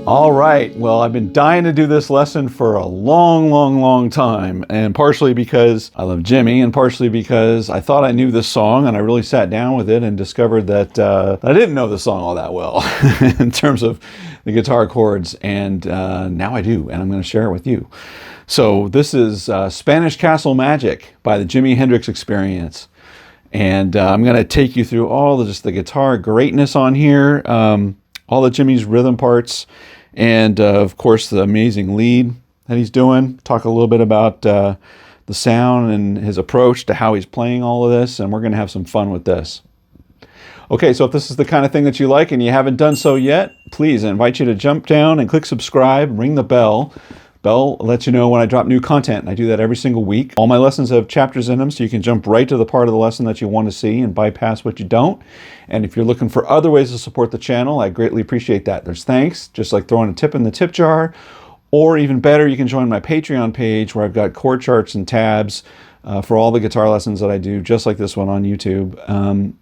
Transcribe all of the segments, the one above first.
All right, well, I've been dying to do this lesson for a long time, and partially because I love Jimmy, and partially because I thought I knew this song, and I really sat down with it and discovered that I didn't know the song all that well in terms of the guitar chords, and now I do, and I'm going to share it with you. So this is Spanish Castle Magic by the Jimi Hendrix Experience, and I'm going to take you through all just the guitar greatness on here, all of Jimmy's rhythm parts, and of course the amazing lead that he's doing. Talk a little bit about the sound and his approach to how he's playing all of this, and we're going to have some fun with this. Okay, so if this is the kind of thing that you like and you haven't done so yet, please, I invite you to jump down and click subscribe, ring the bell. Bell lets you know when I drop new content, and I do that every single week. All my lessons have chapters in them, so you can jump right to the part of the lesson that you want to see and bypass what you don't. And if you're looking for other ways to support the channel, I greatly appreciate that. There's thanks, just like throwing a tip in the tip jar, or even better, you can join my Patreon page where I've got chord charts and tabs for all the guitar lessons that I do, just like this one on YouTube,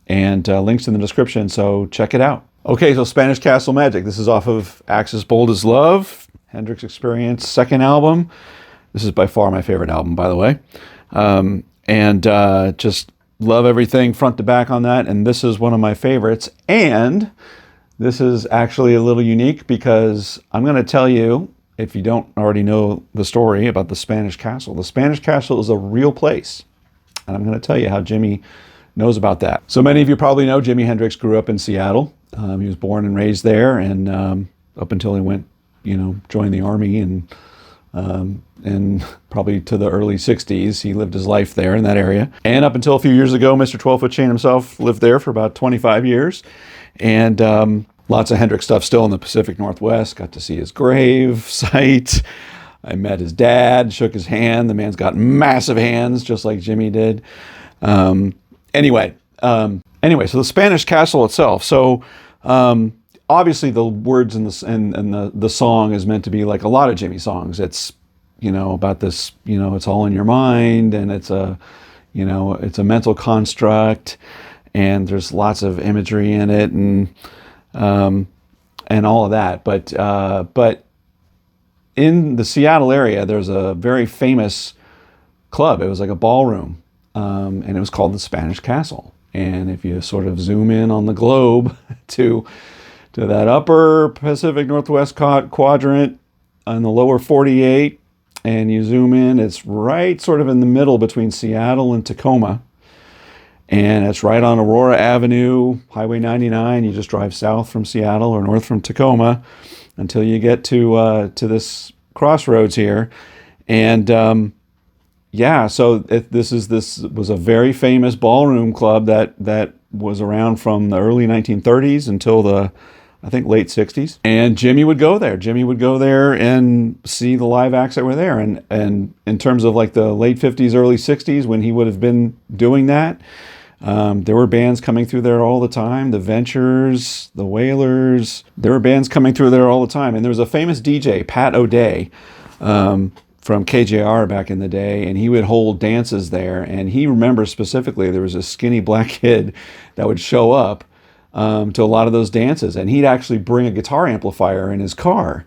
and links in the description, so check it out. Okay, so Spanish Castle Magic. This is off of Axis Bold as Love, Hendrix Experience second album. This is by far my favorite album, by the way. Just love everything front to back on that. And this is one of my favorites. And this is actually a little unique because I'm going to tell you, if you don't already know the story about the Spanish Castle. The Spanish Castle is a real place. And I'm going to tell you how Jimmy knows about that. So many of you probably know Jimi Hendrix grew up in Seattle. He was born and raised there, and up until he went, joined the army, and probably to the early 60s, he lived his life there in that area. And up until a few years ago, Mr. 12-Foot Chain himself lived there for about 25 years. And lots of Hendrix stuff still in the Pacific Northwest. Got to see his grave site. I met his dad, shook his hand. The man's got massive hands, just like Jimmy did. Anyway, so the Spanish Castle itself. So obviously the words in the song is meant to be like a lot of Jimmy songs. It's, about this, it's all in your mind, and it's a mental construct, and there's lots of imagery in it, and all of that. But in the Seattle area, there's a very famous club. It was like a ballroom, and it was called the Spanish Castle. And if you sort of zoom in on the globe to that upper Pacific Northwest quadrant and the lower 48, and you zoom in, it's right sort of in the middle between Seattle and Tacoma. And it's right on Aurora Avenue, Highway 99. You just drive south from Seattle or north from Tacoma until you get to this crossroads here. And so this was a very famous ballroom club that was around from the early 1930s until the, I think, late 60s. And Jimmy would go there. Jimmy would go there and see the live acts that were there. And in terms of like the late 50s, early 60s, when he would have been doing that, there were bands coming through there all the time. The Ventures, the Wailers. There were bands coming through there all the time. And there was a famous DJ, Pat O'Day, from KJR back in the day, and he would hold dances there. And he remembers specifically there was a skinny black kid that would show up to a lot of those dances, and he'd actually bring a guitar amplifier in his car,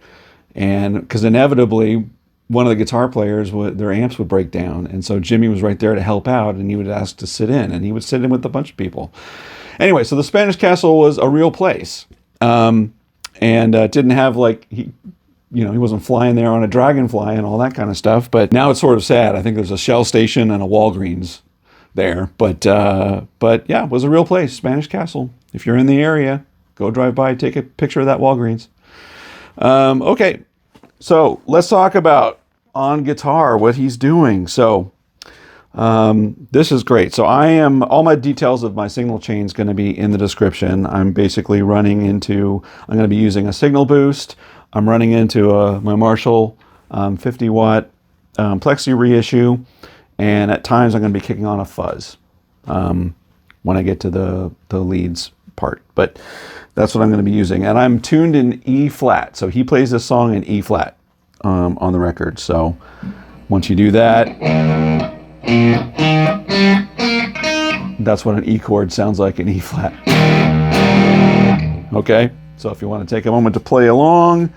and because inevitably one of the guitar players their amps would break down, and so Jimmy was right there to help out, and he would ask to sit in, and he would sit in with a bunch of people. Anyway, so the Spanish Castle was a real place, and didn't have he wasn't flying there on a dragonfly and all that kind of stuff. But now it's sort of sad. I think there's a Shell station and a Walgreens there, but yeah, it was a real place, Spanish Castle. If you're in the area, go drive by, take a picture of that Walgreens. Okay, so let's talk about on guitar what he's doing. So this is great. So all my details of my signal chain is going to be in the description. I'm basically I'm going to be using a signal boost. I'm running into my Marshall 50 watt plexi reissue, and at times I'm going to be kicking on a fuzz when I get to the leads part, but that's what I'm going to be using. And I'm tuned in E flat, so he plays this song in E flat on the record. So once you do that, that's what an E chord sounds like in E flat. Okay, so if you want to take a moment to play along,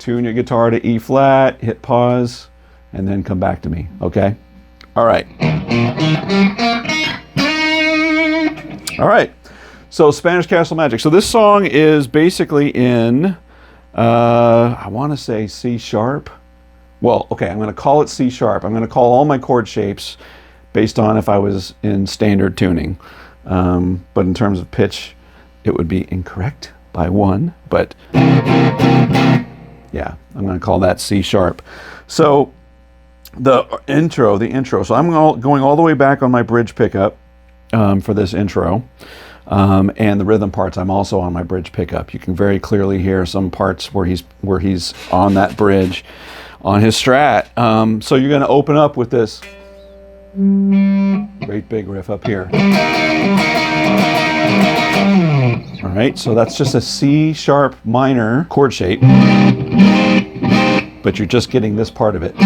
tune your guitar to E flat, hit pause, and then come back to me, okay? All right. All right, so Spanish Castle Magic. So this song is basically in, I want to say C sharp. Well, okay, I'm going to call it C sharp. I'm going to call all my chord shapes based on if I was in standard tuning. But in terms of pitch, it would be incorrect by 1. But yeah, I'm going to call that C sharp. So the intro. So I'm going all the way back on my bridge pickup for this intro. And the rhythm parts, I'm also on my bridge pickup. You can very clearly hear some parts where he's on that bridge on his Strat. So you're going to open up with this great big riff up here. All right, so that's just a C sharp minor chord shape, but you're just getting this part of it.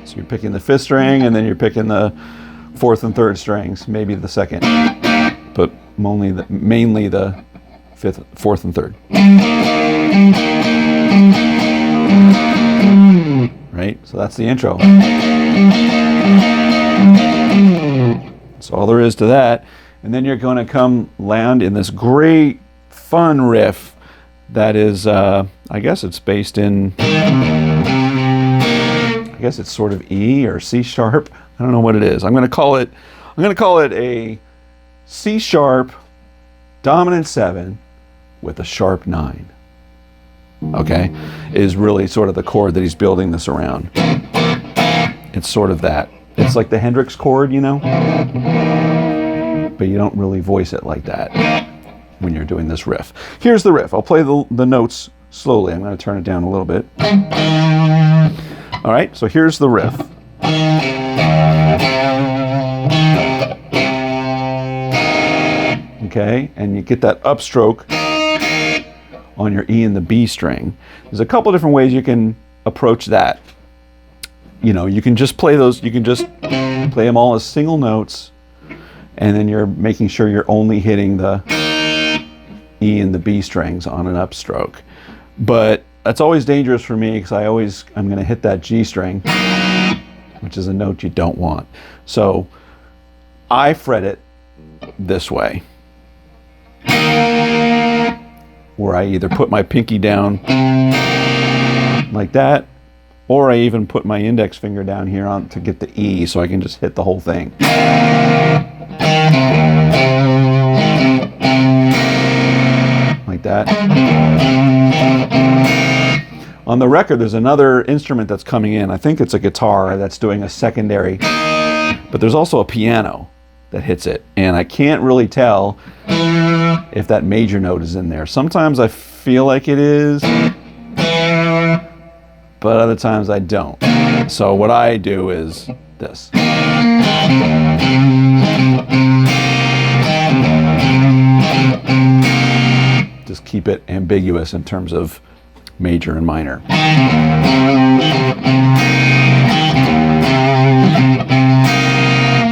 So you're picking the 5th string, and then you're picking the 4th and 3rd strings, maybe the 2nd, but mainly the 5th, 4th, and 3rd. Right? So that's the intro. That's all there is to that. And then you're going to come land in this great, fun riff that is, I guess it's based in, I guess it's sort of E or C sharp. I don't know what it is. I'm going to call it a C sharp dominant 7 with a sharp 9. Okay, is really sort of the chord that he's building this around. It's sort of that. It's like the Hendrix chord, you know, but you don't really voice it like that when you're doing this riff. Here's the riff. I'll play the notes slowly. I'm going to turn it down a little bit. All right, so here's the riff. Okay, and you get that upstroke on your E and the B string. There's a couple different ways you can approach that. You know, you can just play those, you can just play them all as single notes, and then you're making sure you're only hitting the E and the B strings on an upstroke. But that's always dangerous for me because I'm going to hit that G string, which is a note you don't want. So I fret it this way, where I either put my pinky down like that, or I even put my index finger down here on to get the E, so I can just hit the whole thing. Like that. On the record, there's another instrument that's coming in. I think it's a guitar that's doing a secondary, but there's also a piano that hits it, and I can't really tell if that major note is in there. Sometimes I feel like it is, but other times I don't. So what I do is this. Just keep it ambiguous in terms of major and minor.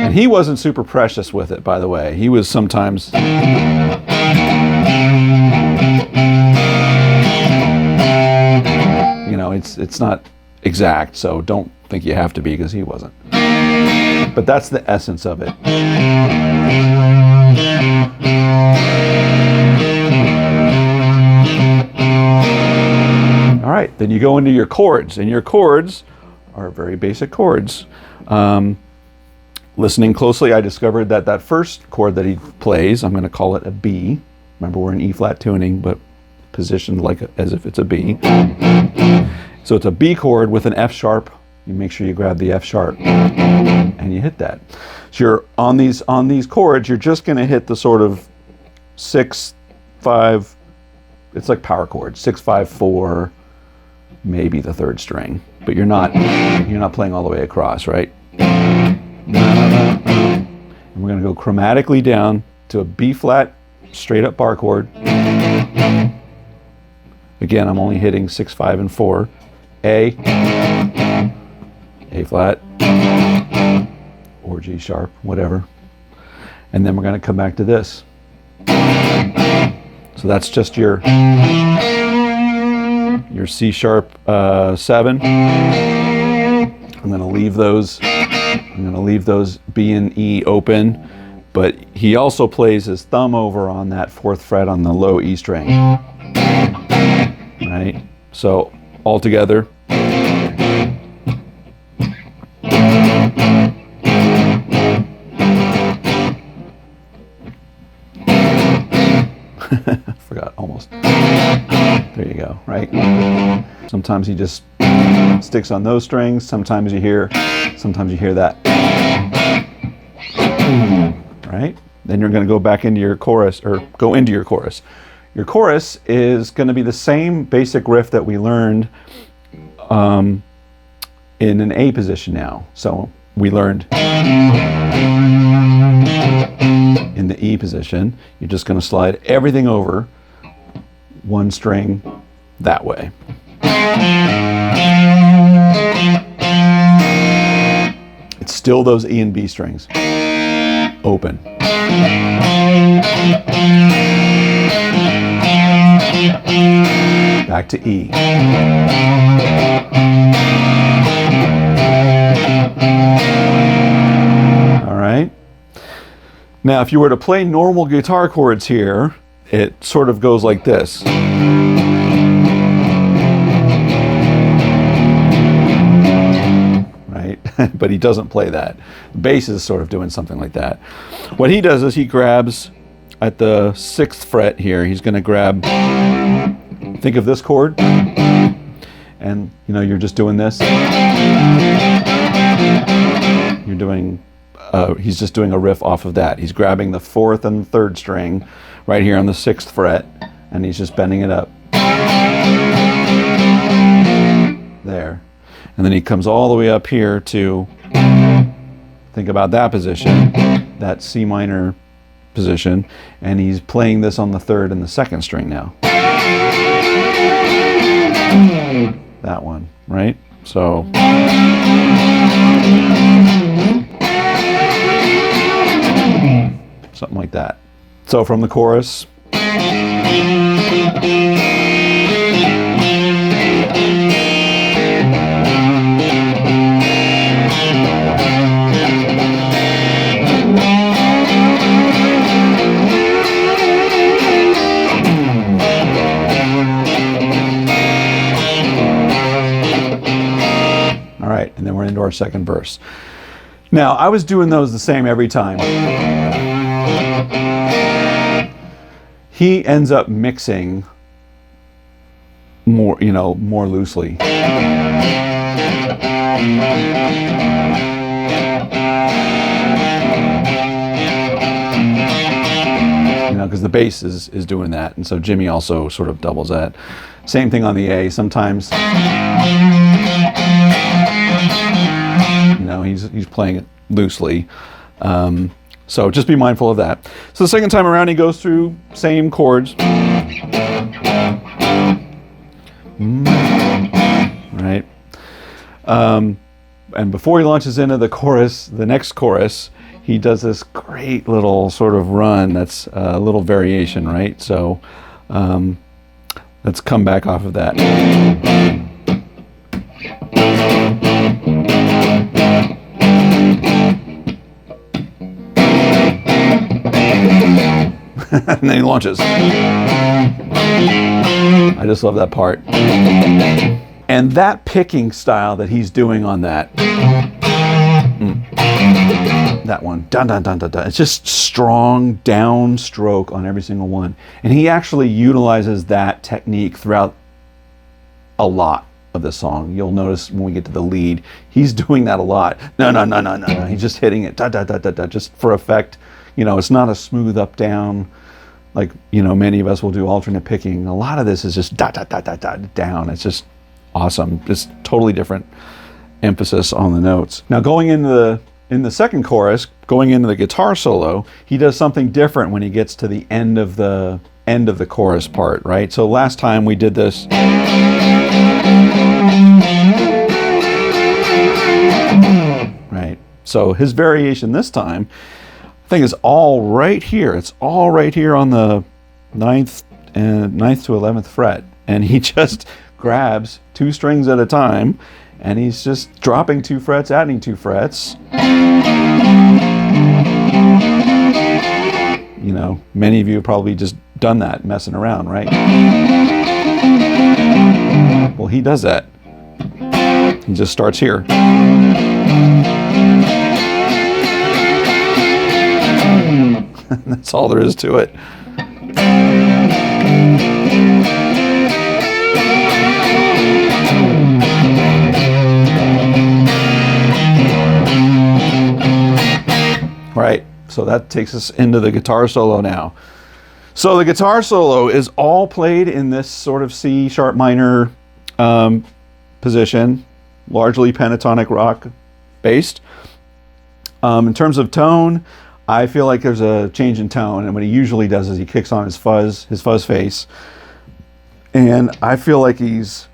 And he wasn't super precious with it, by the way. He was sometimes it's not exact, so don't think you have to be, because he wasn't. But that's the essence of it. All right, then you go into your chords, and your chords are very basic chords. Listening closely, I discovered that that first chord that he plays, I'm going to call it a B. Remember, we're in E flat tuning, but positioned as if it's a B. So it's a B chord with an F sharp. You make sure you grab the F sharp and you hit that. So you're on these chords, you're just going to hit the sort of 6, 5. It's like power chords, 6, 5, 4, maybe the 3rd string, but you're not playing all the way across, right? And we're going to go chromatically down to a B flat straight up bar chord. Again, I'm only hitting 6, 5, and 4. A flat, or G sharp, whatever. And then we're going to come back to this. So that's just your your C sharp 7. I'm going to leave those. I'm going to leave those B and E open, but he also plays his thumb over on that 4th fret on the low E string. Right? So all together. Forgot almost. There you go, right? Sometimes he just sticks on those strings, sometimes you hear that. Right? Then you're going to go back into your chorus, or go into your chorus. Your chorus is going to be the same basic riff that we learned in an A position now. So we learned in the E position. You're just going to slide everything over one string that way. It's still those E and B strings. Open. Back to E. All right. Now, if you were to play normal guitar chords here, it sort of goes like this. Right? But he doesn't play that. The bass is sort of doing something like that. What he does is he grabs at the 6th fret here, he's going to grab, think of this chord, and you know, you're just doing this. You're doing, he's just doing a riff off of that. He's grabbing the 4th and 3rd string right here on the 6th fret, and he's just bending it up. There. And then he comes all the way up here to, think about that position, that C minor position, and he's playing this on the 3rd and the 2nd string now. That one, right? So. Something like that. So from the chorus. All right, and then we're into our second verse. Now, I was doing those the same every time. He ends up mixing more, you know, more loosely. You know, because the bass is doing that, and so Jimmy also sort of doubles that. Same thing on the A. Sometimes, you know, he's playing it loosely. So just be mindful of that. So the second time around, he goes through same chords. Right? And before he launches into the chorus, the next chorus, he does this great little sort of run that's a little variation, right? So let's come back off of that. And then he launches. I just love that part. And that picking style that he's doing on that, that one, dun dun dun dun dun, it's just strong downstroke on every single one. And he actually utilizes that technique throughout a lot of the song. You'll notice when we get to the lead, he's doing that a lot. No, no, no, no, no, no. He's just hitting it, da da da da da, just for effect. You know, it's not a smooth up down, like, you know, many of us will do alternate picking. A lot of this is just da da da da da down. It's just awesome. Just totally different emphasis on the notes. Now going into the second chorus, going into the guitar solo, he does something different when he gets to the end of the chorus part, right? So last time we did this. Right. So his variation this time, I think, is all right here. It's all right here on the 9th to 11th fret. And he just grabs 2 strings at a time, and he's just dropping 2 frets, adding 2 frets. You know, many of you have probably just done that, messing around, right? Well, he does that. He just starts here. That's all there is to it. Right, so that takes us into the guitar solo now. So the guitar solo is all played in this sort of C sharp minor position, largely pentatonic rock based. In terms of tone, I feel like there's a change in tone, and what he usually does is he kicks on his fuzz face, and I feel like he's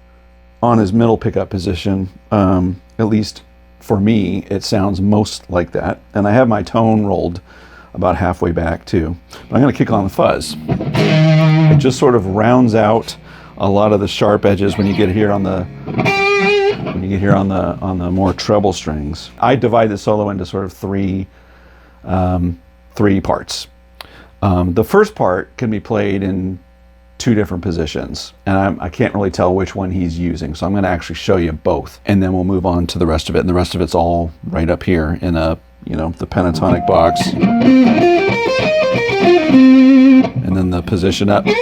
on his middle pickup position. At least for me, it sounds most like that, and I have my tone rolled about halfway back too. But I'm going to kick on the fuzz. It just sort of rounds out a lot of the sharp edges when you get here on the more treble strings. I divide the solo into sort of three parts. The first part can be played in 2 different positions, and I can't really tell which one he's using, so I'm going to actually show you both, and then we'll move on to the rest of it. And the rest of it's all right up here in the pentatonic box, and then the position up. We're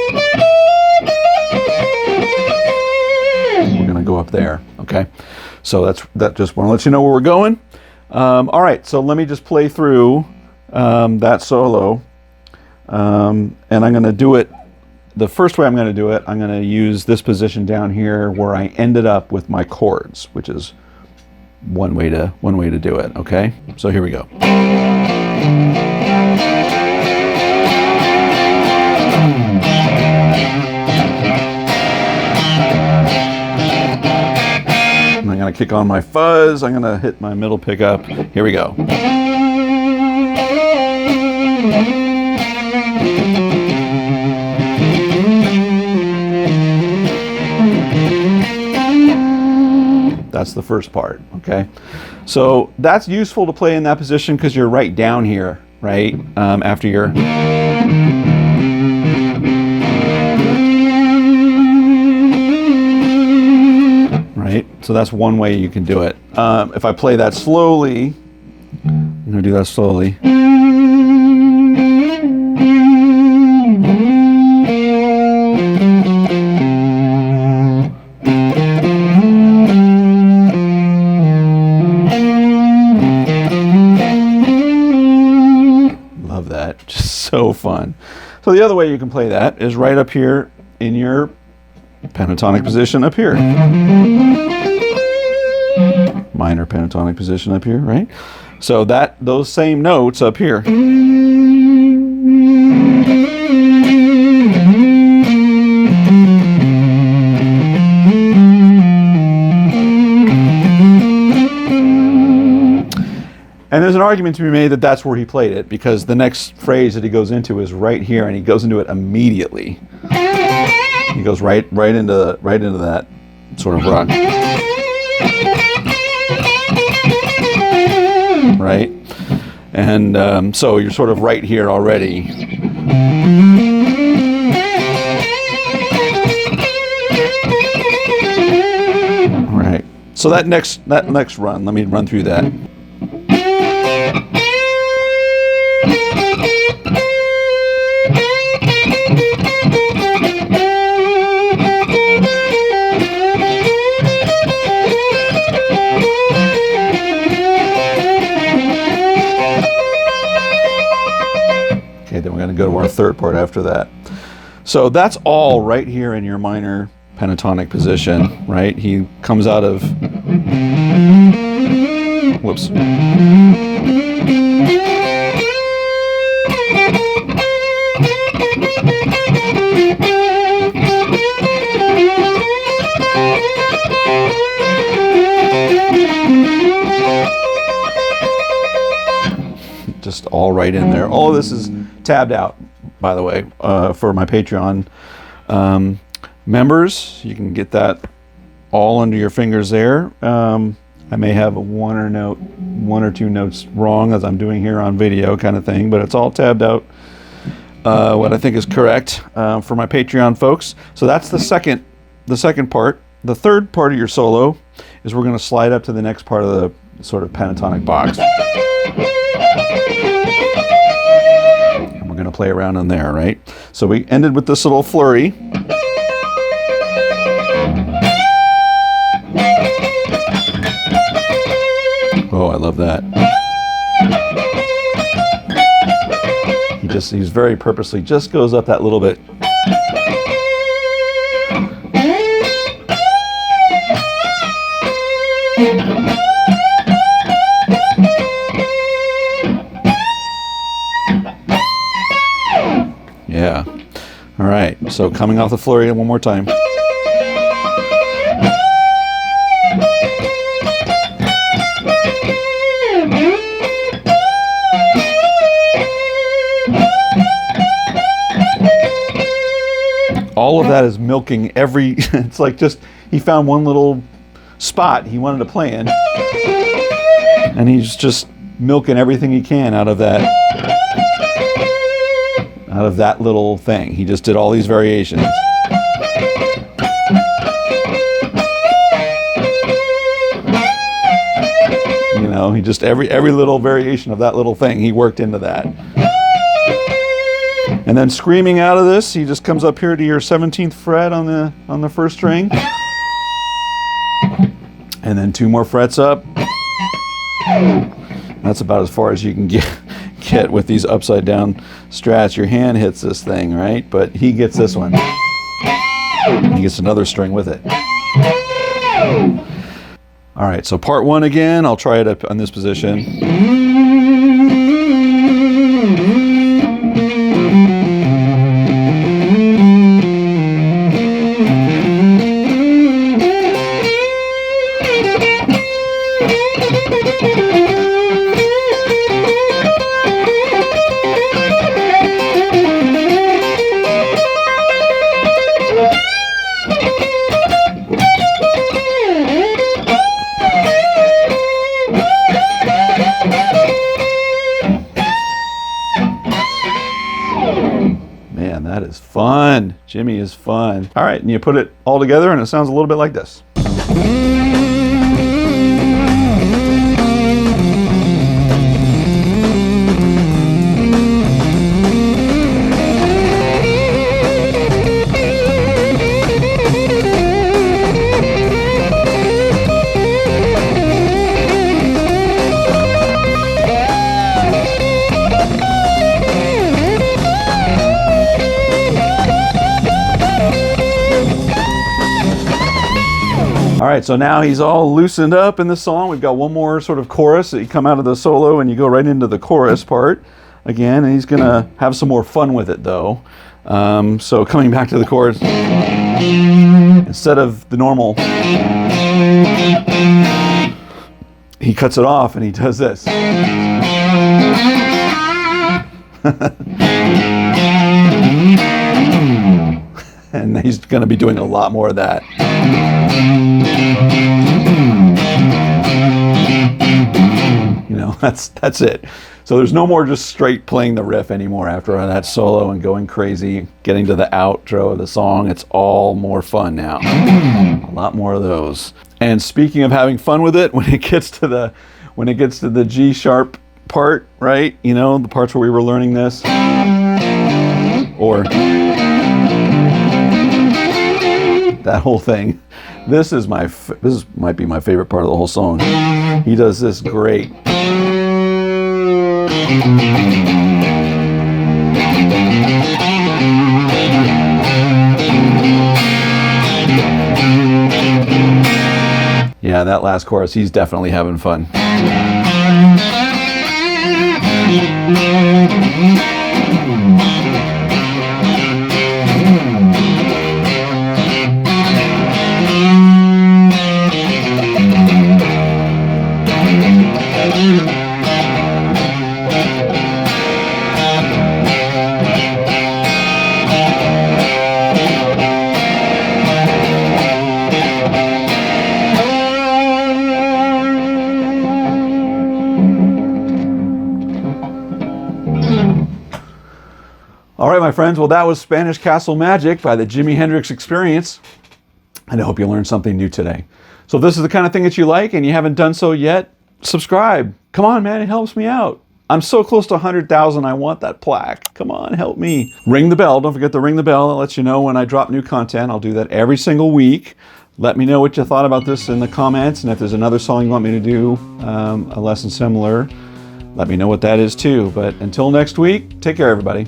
going to go up there. Okay, so that just want to let you know where we're going. All right, so let me just play through that solo, and I'm going to do it. The first way I'm going to do it, I'm going to use this position down here where I ended up with my chords, which is one way to do it. Okay, so here we go. I'm going to kick on my fuzz. I'm going to hit my middle pickup. Here we go. That's the first part, okay? So that's useful to play in that position because you're right down here, right? After your... Right? So that's one way you can do it. If I play that slowly, I'm going to do that slowly. So fun. So the other way you can play that is right up here in your pentatonic position up here. Minor pentatonic position up here, right? So those same notes up here. And there's an argument to be made that that's where he played it, because the next phrase that he goes into is right here, and he goes into it immediately. He goes right into that sort of rock. Right? And so you're sort of right here already. All right. So that next run, let me run through that. Then we're going to go to our third part after that. So that's all right here in your minor pentatonic position, right? He comes out of... Whoops. Just all right in there. All of this is tabbed out, by the way, for my Patreon members. You can get that all under your fingers there. I may have one or two notes wrong as I'm doing here on video kind of thing, but it's all tabbed out what I think is correct for my Patreon folks. So that's the second part. The third part of your solo is we're going to slide up to the next part of the sort of pentatonic box. And we're going to play around in there, right? So we ended with this little flurry. Oh, I love that. He's very purposely just goes up that little bit. Yeah. All right. So coming off the flurry one more time. All of that is milking every, it's like just, he found one little spot he wanted to play in, and he's just milking everything he can out of that little thing. He just did all these variations. You know, he just, every little variation of that little thing, he worked into that. And then screaming out of this, he just comes up here to your 17th fret on the first string. And then 2 more frets up. That's about as far as you can get with these upside down strats. Your hand hits this thing, right? But he gets this one. He gets another string with it. All right, so part 1 again. I'll try it up on this position. Man, that is fun. Jimmy is fun. All right, and you put it all together and it sounds a little bit like this. All right, so now he's all loosened up in the song. We've got one more sort of chorus that you come out of the solo and you go right into the chorus part again, and he's gonna have some more fun with it though. So coming back to the chorus, instead of the normal, he cuts it off and he does this. And he's going to be doing a lot more of that. You know, that's it. So there's no more just straight playing the riff anymore after that solo and going crazy, getting to the outro of the song. It's all more fun now. A lot more of those. And speaking of having fun with it, when it gets to the G sharp part, right? You know, the parts where we were learning this, or that whole thing. This might be my favorite part of the whole song. He does this great. Yeah, that last chorus, he's definitely having fun. All right, my friends. Well, that was Spanish Castle Magic by the Jimi Hendrix Experience. And I hope you learned something new today. So if this is the kind of thing that you like and you haven't done so yet, subscribe. Come on, man. It helps me out. I'm so close to 100,000. I want that plaque. Come on, help me. Ring the bell. Don't forget to ring the bell. That lets you know when I drop new content. I'll do that every single week. Let me know what you thought about this in the comments. And if there's another song you want me to do, a lesson similar, let me know what that is too. But until next week, take care, everybody.